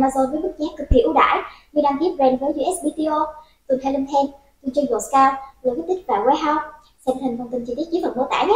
Amazon với mức giá cực kỳ ưu đãi như đăng ký brand với USBTO, tuần Helm Hand, tuần Jungle Scout, Logistics và Warehouse. Xem hình thông tin chi tiết dưới phần mô tả nhé.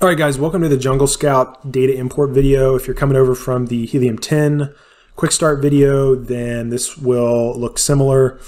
Alright guys, welcome to the Jungle Scout data import video. If you're coming over from the Helium 10 quick start video, then this will look similar.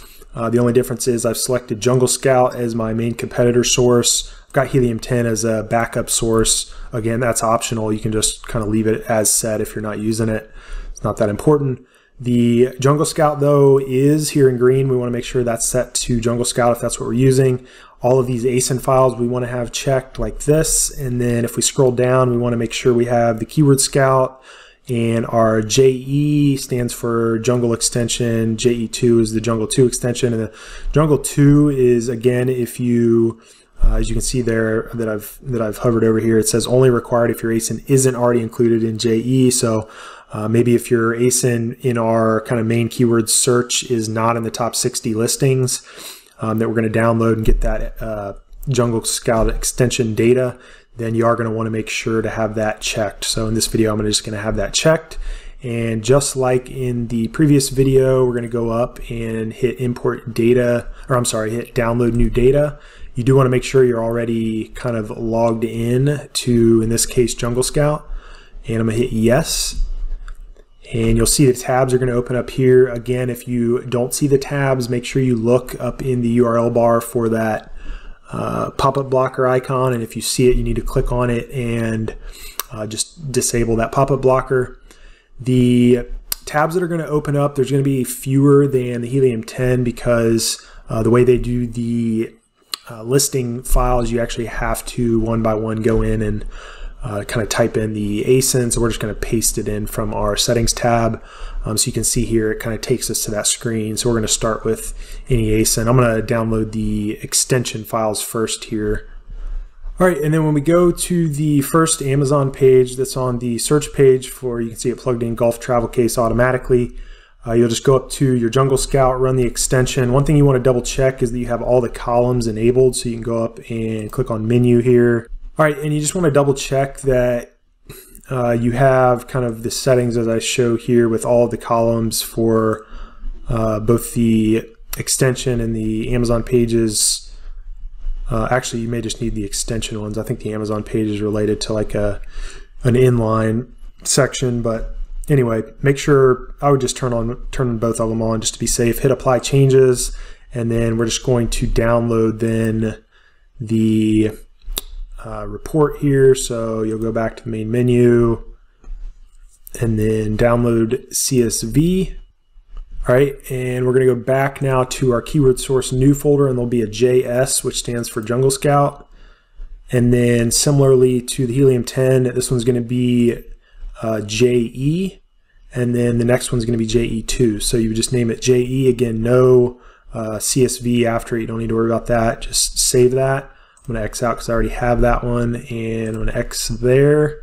The only difference is I've selected Jungle Scout as my main competitor source. I've got Helium 10 as a backup source. Again, that's optional. You can just kind of leave it as set if you're not using it. It's not that important. The Jungle Scout though is here in green. We want to make sure that's set to Jungle Scout if that's what we're using. All of these ASIN files we want to have checked like this. And then if we scroll down, we want to make sure we have the Keyword Scout, and our JE stands for Jungle Extension. JE2 is the Jungle 2 extension. And the Jungle 2 is, again, if you, as you can see there that I've hovered over here, it says only required if your ASIN isn't already included in JE. So maybe if your ASIN in our kind of main keyword search is not in the top 60 listings, that we're going to download and get that Jungle Scout extension data, then you are going to want to make sure to have that checked. So in this video, I'm just going to have that checked. And just like in the previous video, we're going to go up and hit import data, or I'm sorry, hit download new data. You do want to make sure you're already kind of logged in to, in this case, Jungle Scout. And I'm going to hit yes. And you'll see the tabs are going to open up here. Again, if you don't see the tabs, make sure you look up in the URL bar for that pop-up blocker icon, and if you see it, you need to click on it and just disable that pop-up blocker. The tabs that are going to open up, there's going to be fewer than the Helium 10 because the way they do the listing files, you actually have to one by one go in and kind of type in the ASIN. So we're just going to paste it in from our settings tab. So you can see here, it kind of takes us to that screen. So we're going to start with any ASIN. I'm going to download the extension files first here. All right, and then when we go to the first Amazon page that's on the search page for, you can see it plugged in Golf Travel Case automatically. You'll just go up to your Jungle Scout, run the extension. One thing you want to double check is that you have all the columns enabled. So you can go up and click on menu here. All right, and you just want to double check that you have kind of the settings as I show here with all of the columns for both the extension and the Amazon pages. Actually, you may just need the extension ones. I think the Amazon page is related to like an inline section, but anyway, make sure, I would just turn both of them on just to be safe. Hit apply changes, and then we're just going to download then the report here. So you'll go back to the main menu and then download CSV. All right, and we're going to go back now to our keyword source new folder, and there'll be a JS, which stands for Jungle Scout. And then similarly to the Helium 10, this one's going to be JE, and then the next one's going to be JE2. So you would just name it JE. Again, no CSV after it. You don't need to worry about that. Just save that. I'm going to X out because I already have that one, and I'm going to X there.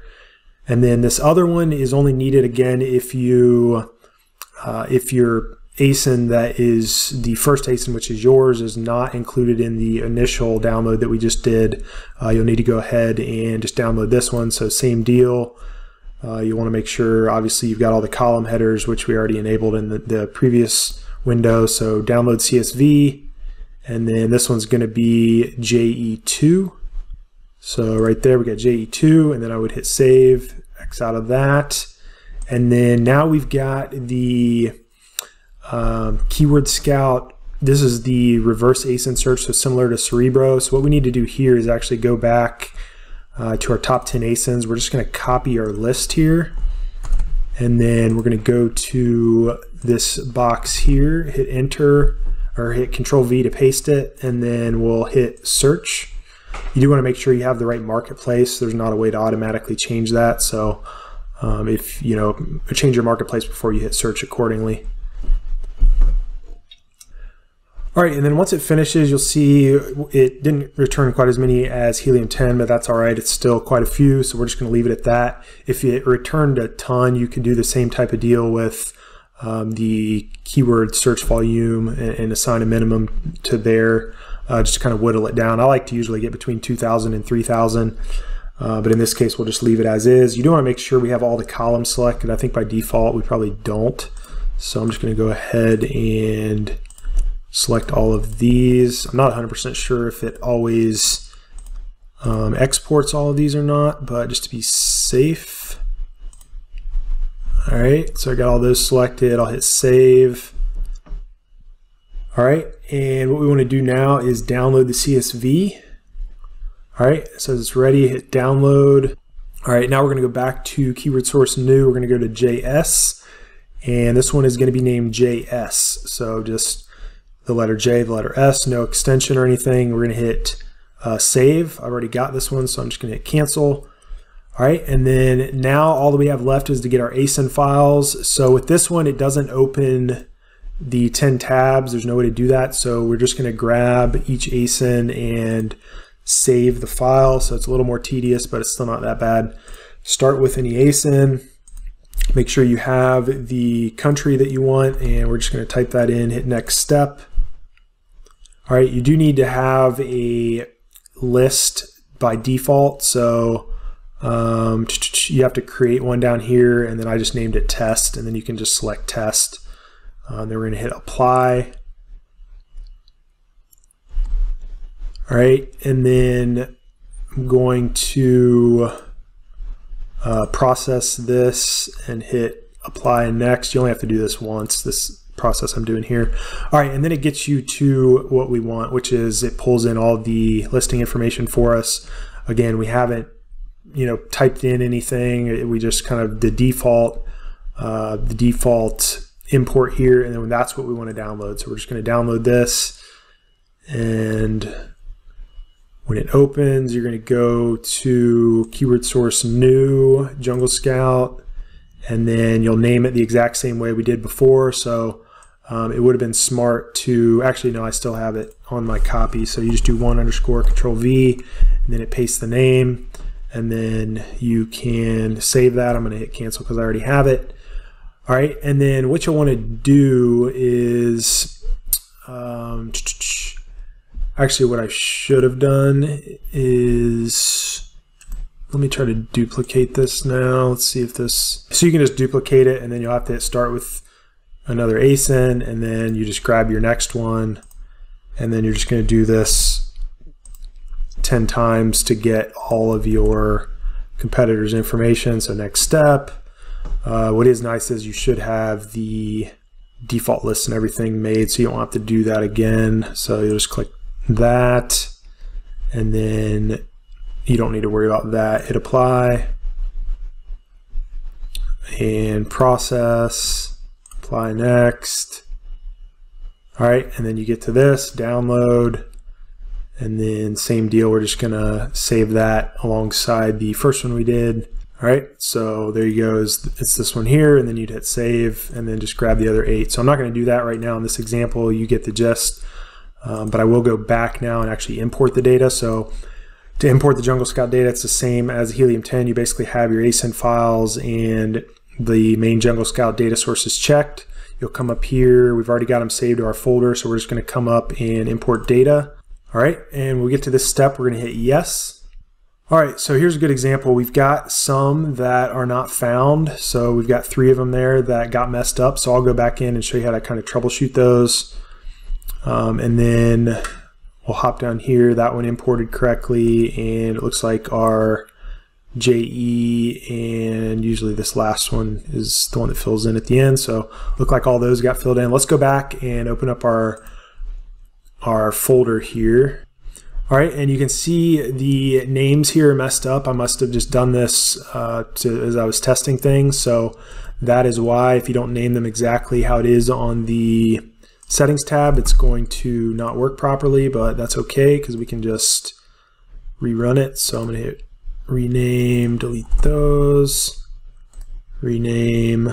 And then this other one is only needed again if your ASIN that is the first ASIN, which is yours, is not included in the initial download that we just did. You'll need to go ahead and just download this one. So same deal. You want to make sure, obviously, you've got all the column headers, which we already enabled in the previous window. So download CSV. And then this one's going to be JE2. So right there, we got JE2, and then I would hit save, X out of that. And then now we've got the Keyword Scout. This is the reverse ASIN search, so similar to Cerebro. So what we need to do here is actually go back to our top 10 ASINs. We're just going to copy our list here. And then we're going to go to this box here, hit enter, or hit Control V to paste it, and then we'll hit search. You do want to make sure you have the right marketplace. There's not a way to automatically change that. So if you know, change your marketplace before you hit search accordingly. All right, and then once it finishes, you'll see it didn't return quite as many as Helium 10, but that's all right. It's still quite a few, so we're just going to leave it at that. If it returned a ton, you can do the same type of deal with the keyword search volume and assign a minimum to there, just to kind of whittle it down. I like to usually get between 2,000 and 3,000. But in this case, we'll just leave it as is. You do want to make sure we have all the columns selected. I think by default, we probably don't. So I'm just going to go ahead and select all of these. I'm not 100% sure if it always exports all of these or not, but just to be safe. All right, so I got all those selected. I'll hit save. All right, and what we want to do now is download the CSV. All right, it says it's ready, hit download. All right, now we're going to go back to keyword source new. We're going to go to JS, and this one is going to be named JS. So just the letter J, the letter S, no extension or anything. We're going to hit save. I've already got this one, so I'm just going to hit cancel. All right, and then now all that we have left is to get our ASIN files. So with this one, it doesn't open the 10 tabs. There's no way to do that. So we're just going to grab each ASIN and save the file. So it's a little more tedious, but it's still not that bad. Start with any ASIN. Make sure you have the country that you want, and we're just going to type that in, hit next step. All right, you do need to have a list by default. So you have to create one down here, and then I just named it test, and then you can just select test. Then we're going to hit apply. All right, and then I'm going to process this and hit apply next. You only have to do this once, this process I'm doing here. All right, and then it gets you to what we want, which is it pulls in all the listing information for us. Again, we haven't typed in anything. We just kind of the default import here, and then that's what we want to download. So we're just going to download this, and when it opens, you're going to go to keyword source new, Jungle Scout, and then you'll name it the exact same way we did before. So it would have been smart to, actually no, I still have it on my copy. So you just do 1_ Control V, and then it pastes the name, and then you can save that. I'm going to hit cancel because I already have it. All right, and then what you'll want to do is, actually what I should have done is, let me try to duplicate this now. Let's see if this, so you can just duplicate it, and then you'll have to hit start with another ASIN, and then you just grab your next one, and then you're just going to do this 10 times to get all of your competitors' information. So next step. What is nice is you should have the default list and everything made, so you don't have to do that again. So you'll just click that, and then you don't need to worry about that. Hit apply and process, apply next. All right, and then you get to this, download, and then same deal. We're just gonna save that alongside the first one we did. All right, so there you go. It's this one here, and then you'd hit save, and then just grab the other 8. So I'm not going to do that right now in this example. You get the gist, but I will go back now and actually import the data. So to import the Jungle Scout data, it's the same as Helium 10. You basically have your ASIN files and the main Jungle Scout data sources checked. You'll come up here. We've already got them saved to our folder, so we're just going to come up and import data. All right, and we'll get to this step. We're going to hit yes. All right, so here's a good example. We've got some that are not found. So we've got 3 of them there that got messed up. So I'll go back in and show you how to kind of troubleshoot those. And then we'll hop down here. That one imported correctly, and it looks like our JE, and usually this last one is the one that fills in at the end. So look like all those got filled in. Let's go back and open up our folder here. All right, and you can see the names here are messed up. I must have just done this as I was testing things. So that is why, if you don't name them exactly how it is on the settings tab, it's going to not work properly, but that's okay because we can just rerun it. So I'm going to hit rename, delete those, rename,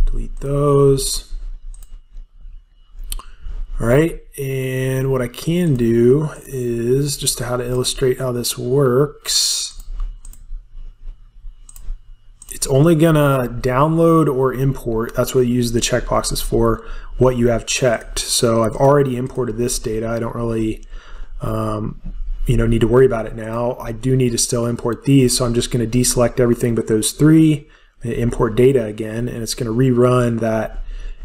delete those. All right, and what I can do is, just how to illustrate how this works, it's only gonna download or import, that's what you use the checkboxes for, what you have checked. So I've already imported this data. I don't really need to worry about it now. I do need to still import these, so I'm just going to deselect everything but those three, import data again, and it's going to rerun that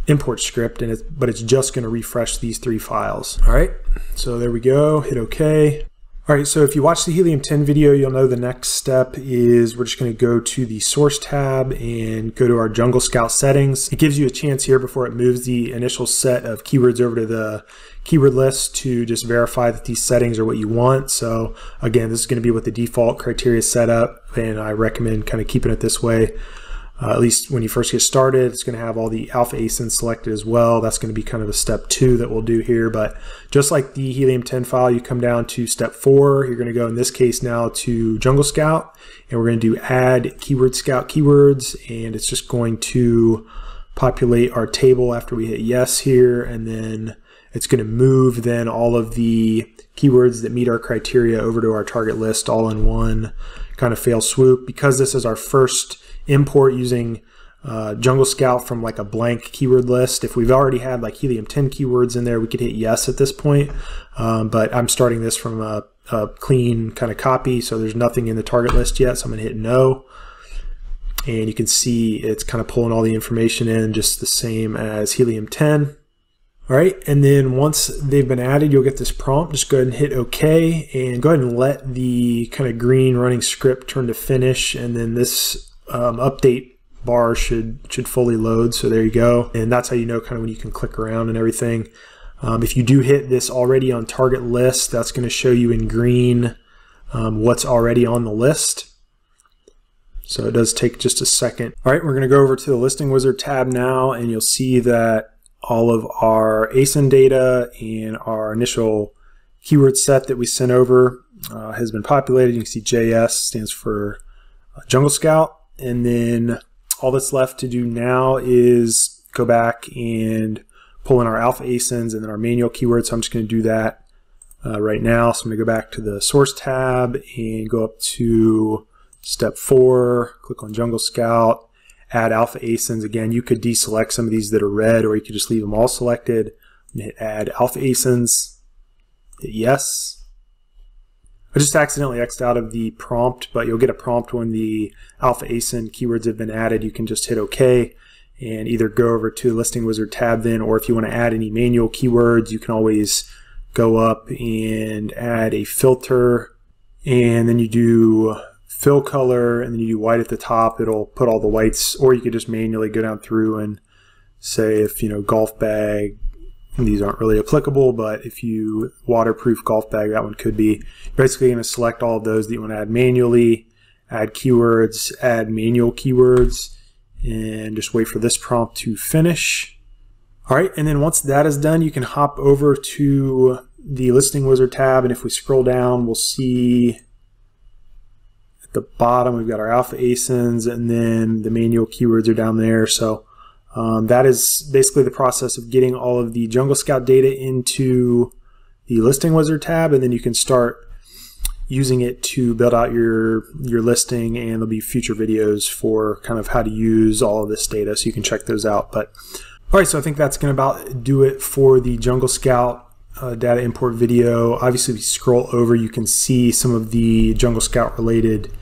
import script, but it's just going to refresh these three files. All right, so there we go, hit OK. All right, so if you watch the Helium 10 video, you'll know the next step is we're just going to go to the Source tab and go to our Jungle Scout settings. It gives you a chance here before it moves the initial set of keywords over to the keyword list to just verify that these settings are what you want. So again, this is going to be what the default criteria is set up, and I recommend kind of keeping it this way. At least when you first get started, it's going to have all the alpha asins selected as well. That's going to be kind of a step 2 that we'll do here. But just like the Helium 10 file, you come down to step 4. You're going to go in this case now to Jungle Scout, and we're going to do add keyword scout keywords, and it's just going to populate our table after we hit yes here, and then it's going to move then all of the keywords that meet our criteria over to our target list all in one kind of fail swoop. Because this is our first import using Jungle Scout from like a blank keyword list. If we've already had like Helium 10 keywords in there, we could hit yes at this point. But I'm starting this from a clean kind of copy, so there's nothing in the target list yet, so I'm going to hit no. And you can see it's kind of pulling all the information in just the same as Helium 10. All right, and then once they've been added, you'll get this prompt. Just go ahead and hit OK, and go ahead and let the kind of green running script turn to finish, and then this update bar should fully load. So there you go, and that's how you know kind of when you can click around and everything. If you do hit this already on target list, that's going to show you in green what's already on the list. So it does take just a second. All right, we're going to go over to the Listing Wizard tab now, and you'll see that all of our ASIN data and our initial keyword set that we sent over has been populated. You can see JS stands for Jungle Scout. And then all that's left to do now is go back and pull in our alpha asins and then our manual keywords. So I'm just going to do that right now. So I'm going to go back to the Source tab and go up to step 4, click on Jungle Scout, add alpha asins. Again, you could deselect some of these that are red, or you could just leave them all selected and hit add alpha asins, hit yes. I just accidentally X'd out of the prompt, but you'll get a prompt when the alpha asin keywords have been added. You can just hit OK and either go over to the Listing Wizard tab then, or if you want to add any manual keywords, you can always go up and add a filter, and then you do fill color, and then you do white at the top. It'll put all the whites, or you could just manually go down through and say if, golf bag, these aren't really applicable, but if you waterproof golf bag, that one could be. You're basically going to select all of those that you want to add manually, add keywords, add manual keywords, and just wait for this prompt to finish. All right, and then once that is done, you can hop over to the Listing Wizard tab, and if we scroll down, we'll see at the bottom we've got our alpha asins, and then the manual keywords are down there. So that is basically the process of getting all of the Jungle Scout data into the Listing Wizard tab, and then you can start using it to build out your listing, and there'll be future videos for kind of how to use all of this data, so you can check those out. But all right, so I think that's going to about do it for the Jungle Scout data import video. Obviously, if you scroll over, you can see some of the Jungle Scout related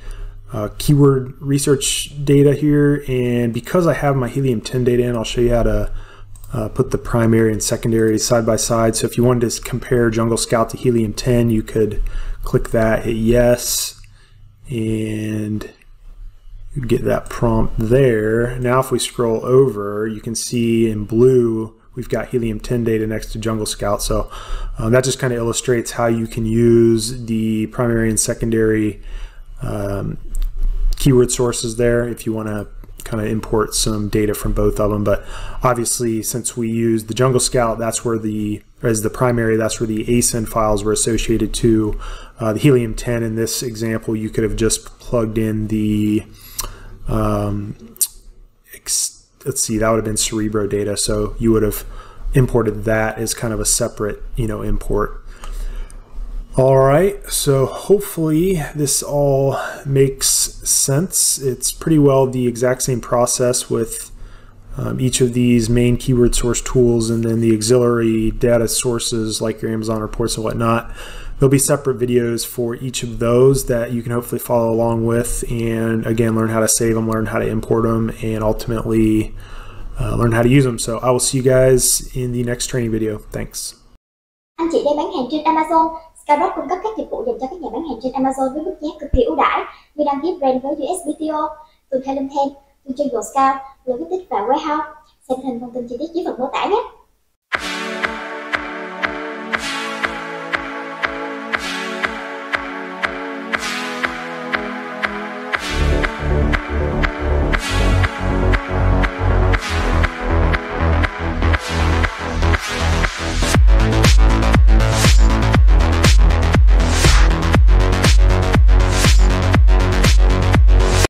keyword research data here, and because I have my Helium 10 data in, I'll show you how to put the primary and secondary side by side. So if you wanted to compare Jungle Scout to Helium 10, you could click that, hit yes, and you'd get that prompt there. Now if we scroll over, you can see in blue we've got Helium 10 data next to Jungle Scout. So that just kind of illustrates how you can use the primary and secondary keyword sources there if you want to kind of import some data from both of them. But obviously, since we use the Jungle Scout, that's where as the primary, that's where the ASIN files were associated to. The Helium 10 in this example, you could have just plugged in the let's see, that would have been Cerebro data, so you would have imported that as kind of a separate import. All right, so hopefully this all makes sense. It's pretty well the exact same process with each of these main keyword source tools, and then the auxiliary data sources like your Amazon reports and whatnot. there'll be separate videos for each of those that you can hopefully follow along with, and again, learn how to save them, learn how to import them, and ultimately learn how to use them. So I will see you guys in the next training video. Thanks. Anh chị đang bán hàng trên Amazon. Scout cung cấp các dịch vụ dành cho các nhà bán hàng trên Amazon với mức giá cực kỳ ưu đãi. Như đăng ký brand với USBTO, tuần theo link thêm, tuần chơi Scout, logistics và warehouse. Xem hình thông tin chi tiết dưới phần mô tả nhé.